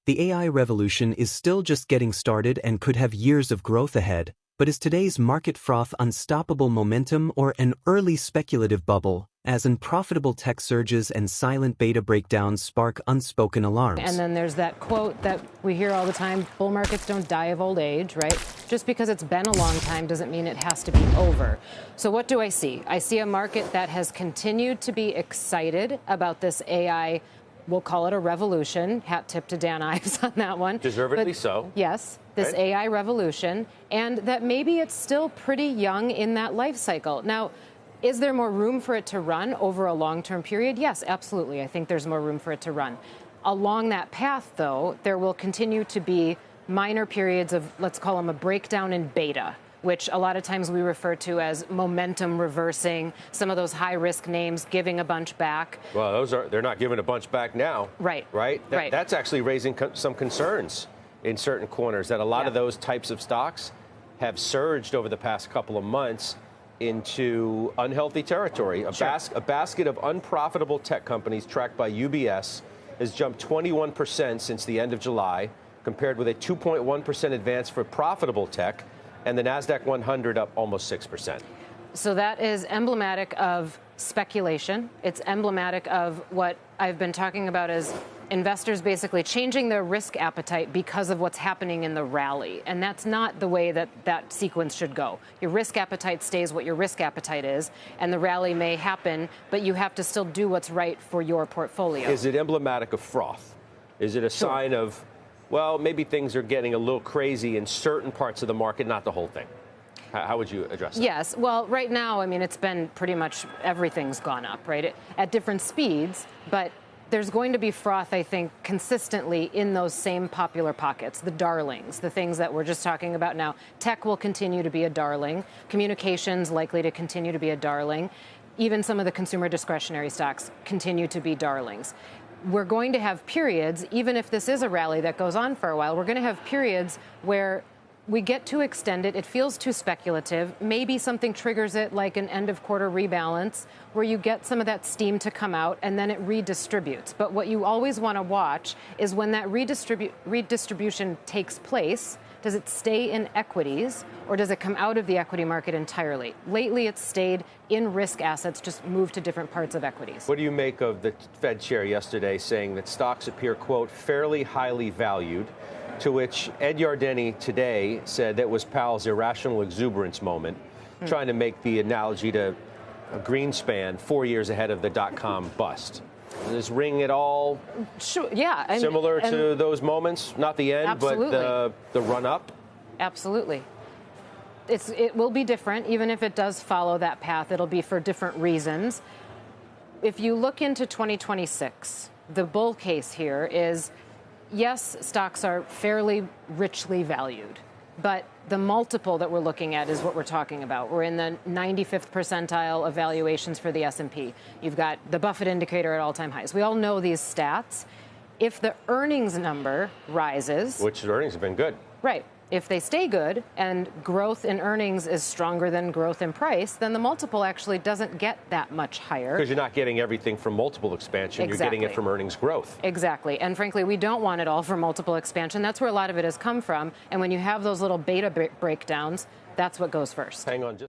The AI revolution is still just getting started and could have years of growth ahead, but is today's market froth unstoppable momentum or an early speculative bubble, as unprofitable tech surges and silent beta breakdowns spark unspoken alarms? And then there's that quote that we hear all the time, bull markets don't die of old age, right? Just because it's been a long time doesn't mean it has to be over. So what do I see? I see a market that has continued to be excited about this AI. We'll call it a revolution. Hat tip to Dan Ives on that one. Deservedly so. Yes, this right? AI revolution, and that maybe it's still pretty young in that life cycle. Now, is there more room for it to run over a long-term period? Yes, absolutely. I think there's more room for it to run. Along that path, though, there will continue to be minor periods of, let's call them a breakdown in beta, which a lot of times we refer to as momentum reversing, some of those high-risk names giving a bunch back. Well, they're not giving a bunch back now. Right. Right? Right. That's actually raising some concerns in certain corners, that a lot of those types of stocks have surged over the past couple of months into unhealthy territory. A basket of unprofitable tech companies tracked by UBS has jumped 21% since the end of July, compared with a 2.1% advance for profitable tech, and the NASDAQ 100 up almost 6%. So that is emblematic of speculation. It's emblematic of what I've been talking about as investors basically changing their risk appetite because of what's happening in the rally. And that's not the way that that sequence should go. Your risk appetite stays what your risk appetite is, and the rally may happen, but you have to still do what's right for your portfolio. Is it emblematic of froth? Is it a sign of, well, maybe things are getting a little crazy in certain parts of the market, not the whole thing? How would you address that? Yes. Well, right now, I mean, it's been pretty much everything's gone up, right, at different speeds, but there's going to be froth, I think, consistently in those same popular pockets, the darlings, the things that we're just talking about now. Tech will continue to be a darling. Communications likely to continue to be a darling. Even some of the consumer discretionary stocks continue to be darlings. We're going to have periods, even if this is a rally that goes on for a while, we're going to have periods where we get too extended, it feels too speculative, maybe something triggers it like an end of quarter rebalance where you get some of that steam to come out and then it redistributes. But what you always want to watch is when that redistribution takes place, does it stay in equities or does it come out of the equity market entirely? Lately, it's stayed in risk assets, just moved to different parts of equities. What do you make of the Fed chair yesterday saying that stocks appear, quote, fairly highly valued, to which Ed Yardeni today said that was Powell's irrational exuberance moment, trying to make the analogy to Greenspan 4 years ahead of the dot-com bust. Does this ring at all similar to those moments? Not the end, but the run-up? Absolutely. It will be different, even if it does follow that path. It'll be for different reasons. If you look into 2026, the bull case here is, yes, stocks are fairly richly valued, but the multiple that we're looking at is what we're talking about. We're in the 95th percentile of valuations for the S&P. You've got the Buffett indicator at all-time highs. We all know these stats. If the earnings number rises, which earnings have been good. Right. If they stay good and growth in earnings is stronger than growth in price, then the multiple actually doesn't get that much higher. Because you're not getting everything from multiple expansion. Exactly. You're getting it from earnings growth. Exactly. And frankly, we don't want it all from multiple expansion. That's where a lot of it has come from. And when you have those little beta breakdowns, that's what goes first. Hang on just